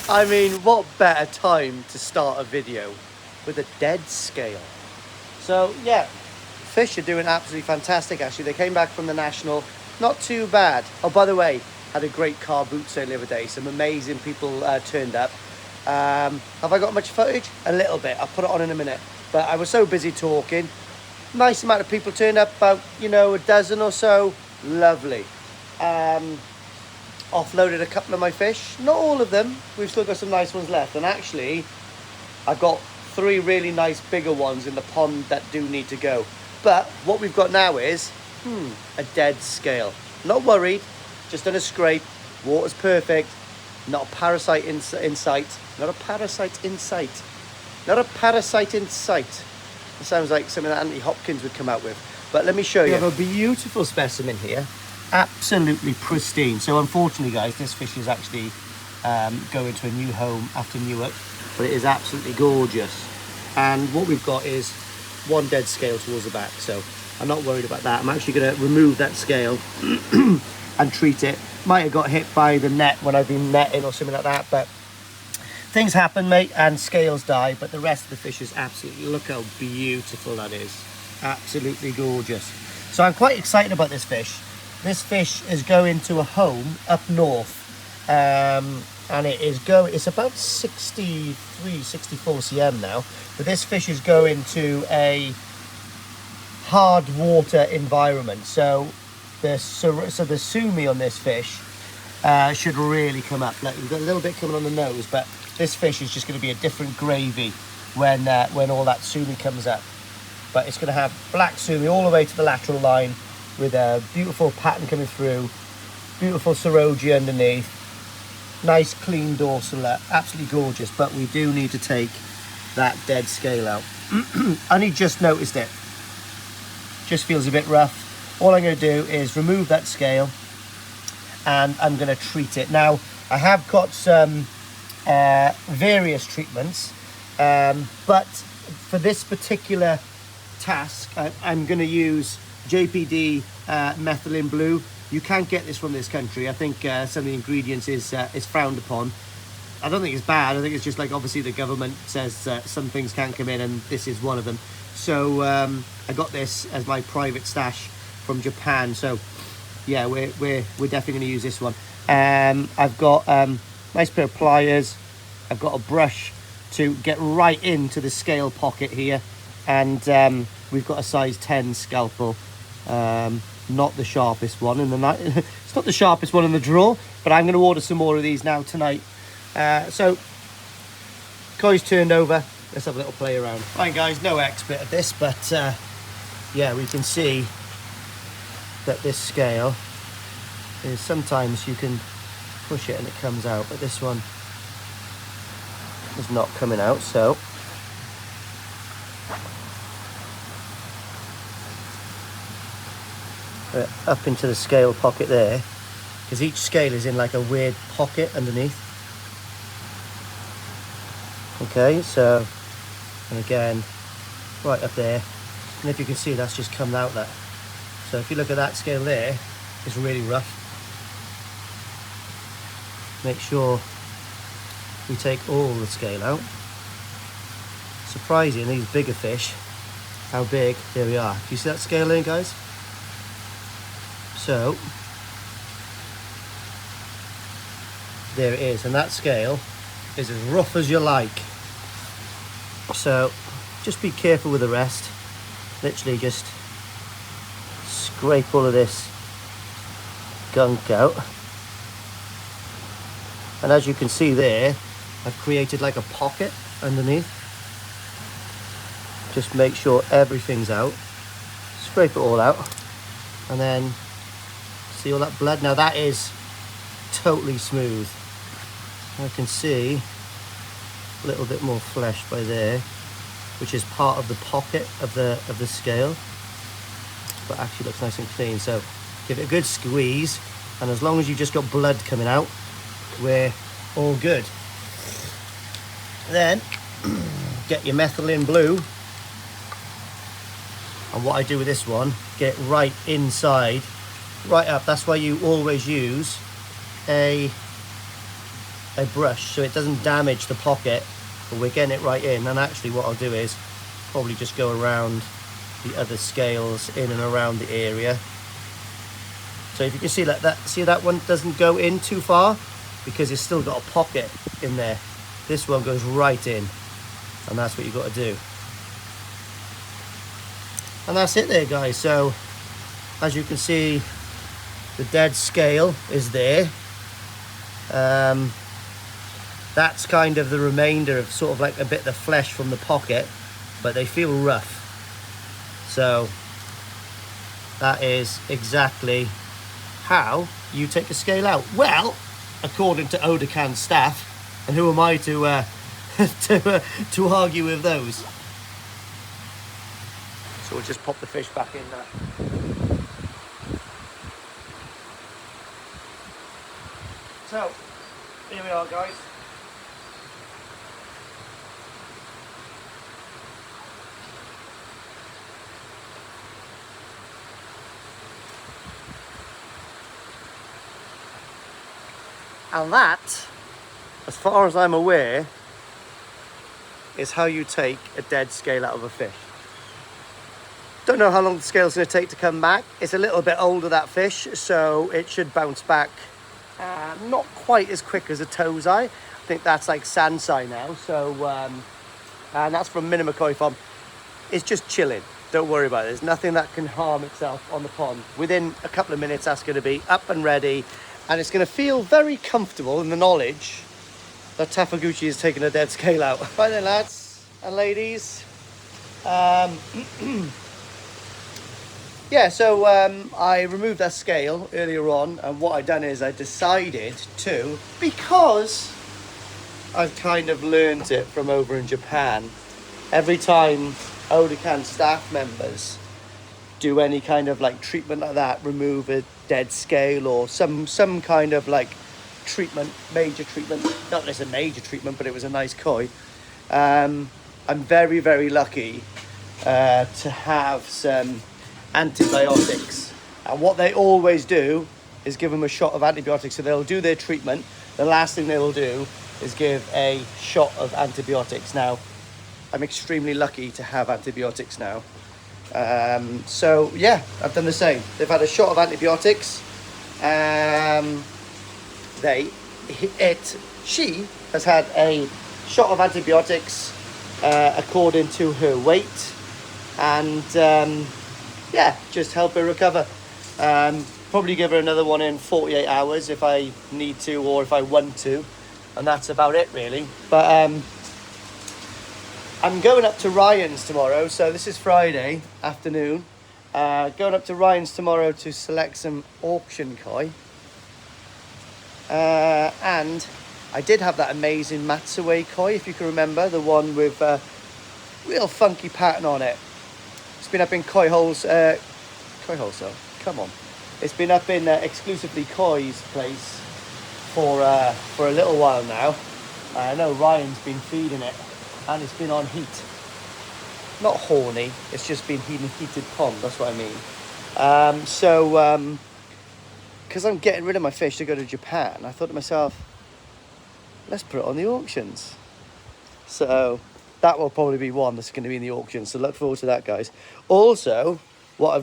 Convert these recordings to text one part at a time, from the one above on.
I mean, what better time to start a video with a dead scale? So yeah, fish are doing absolutely fantastic. Actually, they came back from the national, not too bad. Oh, by the way, had a great car boot sale the other day. Some amazing people turned up. Have I got much footage? A little bit. I'll put it on in a minute. But I was so busy talking. Nice amount of people turned up, about, you know, a dozen or so. Lovely. Offloaded a couple of my fish. Not all of them. We've still got some nice ones left. And actually, I've got 3 really nice bigger ones in the pond that do need to go. But what we've got now is, a dead scale. Not worried. Just done a scrape. Water's perfect. Not a parasite in sight. Not a parasite in sight. Not a parasite in sight. It sounds like something that Anthony Hopkins would come out with. But let me show you. We have a beautiful specimen here. Absolutely pristine. So unfortunately, guys, this fish is actually going to a new home after Newark. But it is absolutely gorgeous. And what we've got is one dead scale towards the back. So I'm not worried about that. I'm actually going to remove that scale and treat it. Might have got hit by the net when I've been netting or something like that. But things happen, mate, and scales die. But the rest of the fish is absolutely, look how beautiful that is. Absolutely gorgeous. So I'm quite excited about this fish. This fish is going to a home up north. And it's about 63, 64 cm now. But this fish is going to a hard water environment. So the sumi on this fish should really come up. Like, we've got a little bit coming on the nose, but this fish is just going to be a different gravy when all that sumi comes up. But it's going to have black sumi all the way to the lateral line with a beautiful pattern coming through, beautiful serogia underneath, nice clean dorsal, absolutely gorgeous. But we do need to take that dead scale out. Only just noticed it. Just feels a bit rough. All I'm going to do is remove that scale and I'm going to treat it. Now, I have got some various treatments, but for this particular task, I'm going to use JPD methylene blue. You can't get this from this country. I think some of the ingredients is frowned upon. I don't think it's bad. I think it's just like, obviously the government says some things can't come in, and this is one of them. So I got this as my private stash from Japan. So yeah, we're definitely going to use this one. I've got nice pair of pliers. I've got a brush to get right into the scale pocket here, and we've got a size 10 scalpel. Not the sharpest one in the night. It's not the sharpest one in the drawer, but I'm going to order some more of these now tonight. So coi's turned over. Let's have a little play around. Right, guys, no expert at this, but yeah, we can see that this scale is, sometimes you can push it and it comes out, but this one is not coming out. So up into the scale pocket there, because each scale is in like a weird pocket underneath. Okay, so, and again right up there, and if you can see, that's just come out that. So if you look at that scale there, it's really rough. Make sure we take all the scale out. Surprising, these bigger fish, how big. There we are. Do you see that scale there, guys? So there it is, and that scale is as rough as you like. So just be careful with the rest. Literally just scrape all of this gunk out, and as you can see there, I've created like a pocket underneath. Just make sure everything's out, scrape it all out, and then see all that blood. Now that is totally smooth. I can see a little bit more flesh by there, which is part of the pocket of the scale, but actually looks nice and clean. So give it a good squeeze, and as long as you've just got blood coming out, we're all good. Then get your methylene blue, and what I do with this one, get right inside, right up. That's why you always use a a brush so it doesn't damage the pocket, but we're getting it right in. And actually what I'll do is probably just go around the other scales in and around the area. So if you can see that see that one doesn't go in too far because it's still got a pocket in there. This one goes right in, and that's what you've got to do. And that's it there, guys. So as you can see, the dead scale is there. That's kind of the remainder of sort of like a bit of the flesh from the pocket, but they feel rough. So that is exactly how you take a scale out. Well, according to Odacan staff, and who am I to to argue with those? So we'll just pop the fish back in there. So here we are, guys. And that, as far as I'm aware, is how you take a dead scale out of a fish. Don't know how long the scale's going to take to come back. It's a little bit older, that fish, so it should bounce back not quite as quick as a tozai. I think that's like sansai now. So, and that's from Minimum Farm. It's just chilling. Don't worry about it. There's nothing that can harm itself on the pond. Within a couple of minutes, that's going to be up and ready. And it's going to feel very comfortable in the knowledge that Tafaguchi has taken a dead scale out. Right then, lads and ladies. Yeah, so I removed that scale earlier on, and what I done is I decided to, because I've kind of learned it from over in Japan, every time Odacan staff members do any kind of like treatment like that, remove a dead scale or some kind of like treatment, major treatment, not necessarily a major treatment, but it was a nice koi. I'm very, very lucky to have some antibiotics, and what they always do is give them a shot of antibiotics. So they'll do their treatment, the last thing they will do is give a shot of antibiotics. Now I'm extremely lucky to have antibiotics now. So yeah, I've done the same. They've had a shot of antibiotics. She has had a shot of antibiotics according to her weight, and yeah, just help her recover. Probably give her another one in 48 hours if I need to, or if I want to, and that's about it really. But I'm going up to Ryan's tomorrow, so this is Friday afternoon. Going up to Ryan's tomorrow to select some auction koi. And I did have that amazing Matsue koi, if you can remember, the one with real funky pattern on it. It's been up in Koi Wholesale, come on. It's been up in exclusively Koi's place for a little while now. I know Ryan's been feeding it, and it's been on heat. Not horny, it's just been heated pond, that's what I mean. Because I'm getting rid of my fish to go to Japan, I thought to myself, let's put it on the auctions. So that will probably be one that's going to be in the auction, so look forward to that, guys. Also, what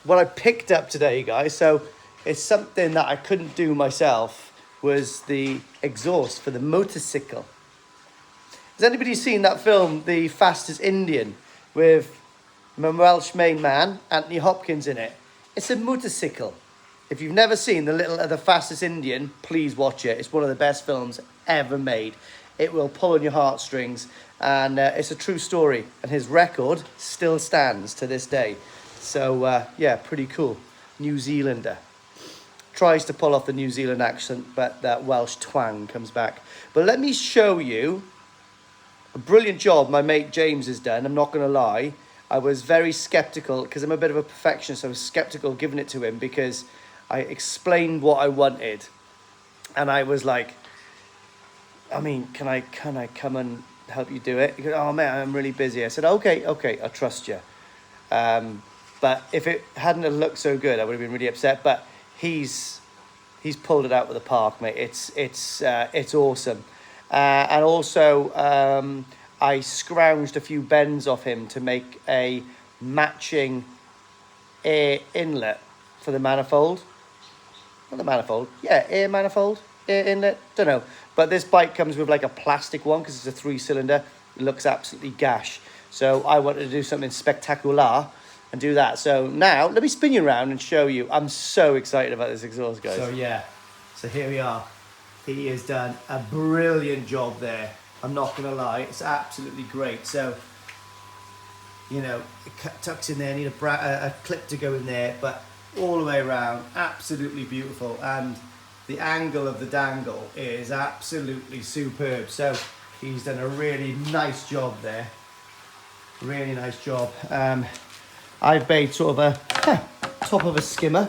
I picked up today, guys, so it's something that I couldn't do myself, was the exhaust for the motorcycle. Has anybody seen that film, The Fastest Indian, with my Welsh main man, Anthony Hopkins, in it? It's a motorcycle. If you've never seen The Fastest Indian, please watch it. It's one of the best films ever made. It will pull on your heartstrings, and it's a true story. And his record still stands to this day. So, yeah, pretty cool. New Zealander. Tries to pull off the New Zealand accent, but that Welsh twang comes back. But let me show you a brilliant job my mate James has done. I'm not going to lie. I was very sceptical, because I'm a bit of a perfectionist. So I was sceptical giving it to him, because I explained what I wanted. And I was like, I mean, can I come and help you do it? He goes, oh, man, I'm really busy. I said, okay, I trust you. But if it hadn't have looked so good, I would have been really upset. But he's he's pulled it out of the park, mate. It's awesome. And also, I scrounged a few bends off him to make a matching air inlet for the manifold. Not the manifold. Yeah, air manifold. Air inlet. Don't know. But this bike comes with like a plastic one because it's a 3-cylinder. It looks absolutely gash. So I wanted to do something spectacular and do that. So now, let me spin you around and show you. I'm so excited about this exhaust, guys. So yeah, so here we are. He has done a brilliant job there. I'm not going to lie. It's absolutely great. So, you know, it tucks in there. I need a clip to go in there. But all the way around, absolutely beautiful. And the angle of the dangle is absolutely superb. So he's done a really nice job there. Really nice job. I've made sort of a top of a skimmer.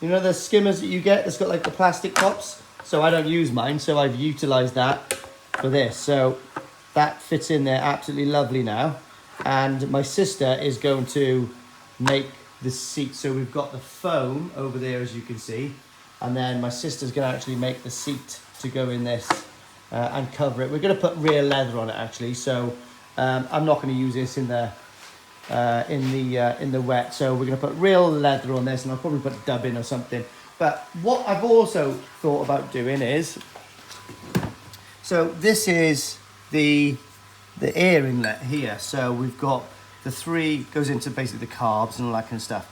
You know the skimmers that you get that's got like the plastic tops? So I don't use mine, so I've utilised that for this. So that fits in there absolutely lovely now. And my sister is going to make the seat. So we've got the foam over there, as you can see. And then my sister's going to actually make the seat to go in this and cover it. We're going to put real leather on it, actually. So I'm not going to use this in the wet. So we're going to put real leather on this, and I'll probably put dubbing or something. But what I've also thought about doing is, so this is the air inlet here. So we've got the 3 goes into basically the carbs and all that kind of stuff.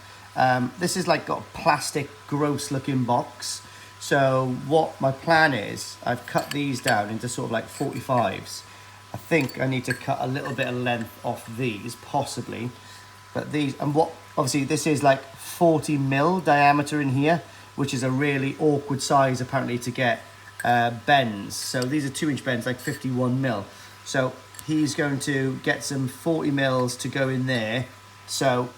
This is like got a plastic gross looking box. So what my plan is, I've cut these down into sort of like 45s. I think I need to cut a little bit of length off these, possibly. But these, and what, obviously this is like 40 mil diameter in here, which is a really awkward size apparently to get bends. So these are 2-inch bends, like 51 mil. So he's going to get some 40 mils to go in there. So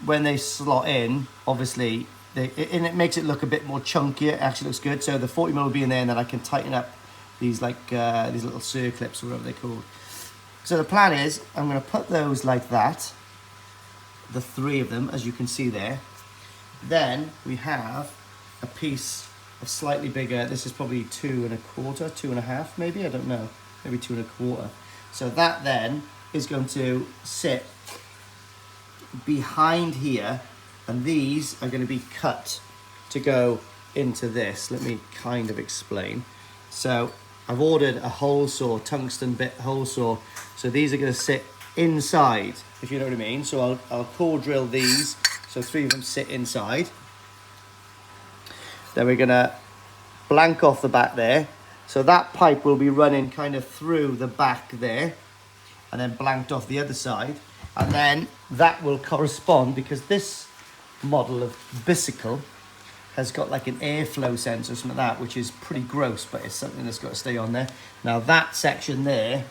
when they slot in, obviously, and it makes it look a bit more chunkier. It actually looks good. So the 40 mil will be in there, and then I can tighten up these like these little circlips or whatever they're called. So the plan is I'm going to put those like that, the 3 of them, as you can see there. Then we have a piece of slightly bigger. This is probably 2 1/4, 2 1/2 maybe, I don't know, maybe 2 1/4. So that then is going to sit behind here, and these are going to be cut to go into this. Let me kind of explain. So I've ordered a hole saw, tungsten bit hole saw. So these are going to sit inside, if you know what I mean. So I'll core drill these. So 3 of them sit inside. Then we're going to blank off the back there. So that pipe will be running kind of through the back there, and then blanked off the other side. And then that will correspond, because this model of bicycle has got like an airflow sensor or something like that, which is pretty gross, but it's something that's got to stay on there. Now that section there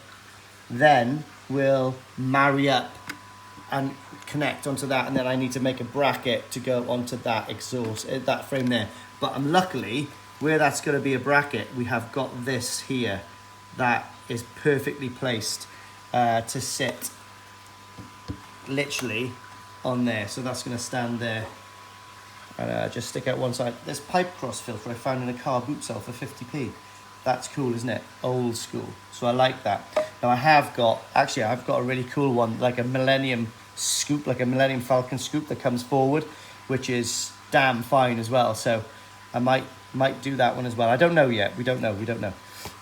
then will marry up and connect onto that, and then I need to make a bracket to go onto that exhaust, that frame there. But I'm luckily, where that's going to be a bracket, we have got this here that is perfectly placed to sit literally on there. So that's going to stand there. And just stick out one side. This pipe cross filter I found in a car boot sale for 50p. That's cool, isn't it? Old school. So I like that. Now I've got a really cool one, like a Millennium scoop, like a Millennium Falcon scoop that comes forward, which is damn fine as well. So I might do that one as well. I don't know yet. We don't know.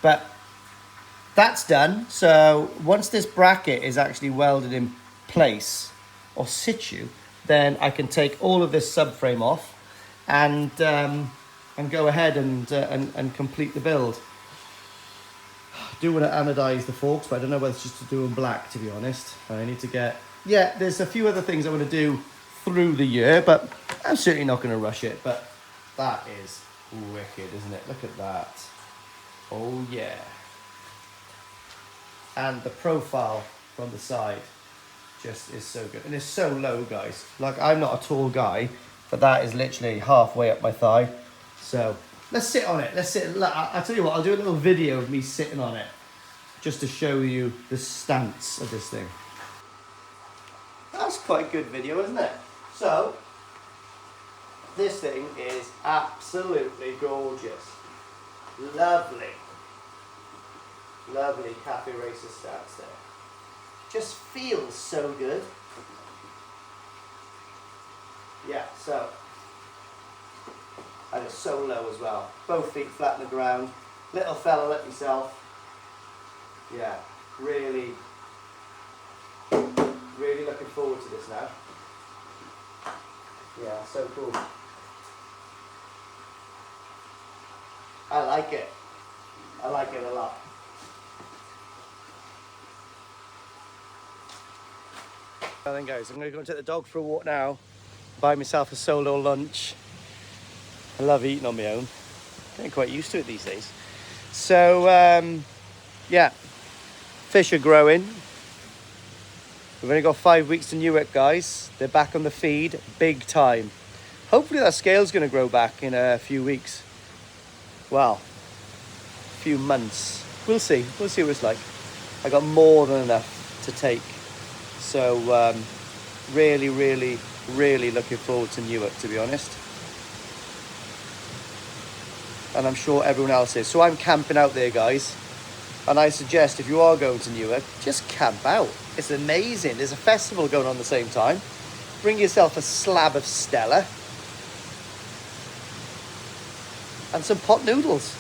But that's done. So once this bracket is actually welded in place or situ, then I can take all of this subframe off and go ahead and complete the build. I do want to anodize the forks, but I don't know whether it's just to do them black, to be honest. I need to get... Yeah, there's a few other things I want to do through the year, but I'm certainly not going to rush it. But that is wicked, isn't it? Look at that. Oh, yeah. And the profile from the side just is so good. And it's so low, guys. Like, I'm not a tall guy, but that is literally halfway up my thigh. So let's sit on it. Let's sit. I'll tell you what, I'll do a little video of me sitting on it just to show you the stance of this thing. That's quite a good video, isn't it? So This thing is absolutely gorgeous. Lovely. Lovely Cafe Racer stouts there. Just feels so good. Yeah, so. And it's so low as well. Both feet flat on the ground. Little fella like yourself. Yeah, really, really looking forward to this now. Yeah, so cool. I like it. I like it a lot. Well then guys, I'm going to go and take the dog for a walk now. Buy myself a solo lunch. I love eating on my own. Getting quite used to it these days. So, yeah. Fish are growing. We've only got 5 weeks to Newark, guys. They're back on the feed, big time. Hopefully that scale's going to grow back in a few weeks. Well, a few months. We'll see. We'll see what it's like. I got more than enough to take. So, really, really, really looking forward to Newark, to be honest. And I'm sure everyone else is. So I'm camping out there, guys. And I suggest if you are going to Newark, just camp out. It's amazing. There's a festival going on at the same time. Bring yourself a slab of Stella and some pot noodles.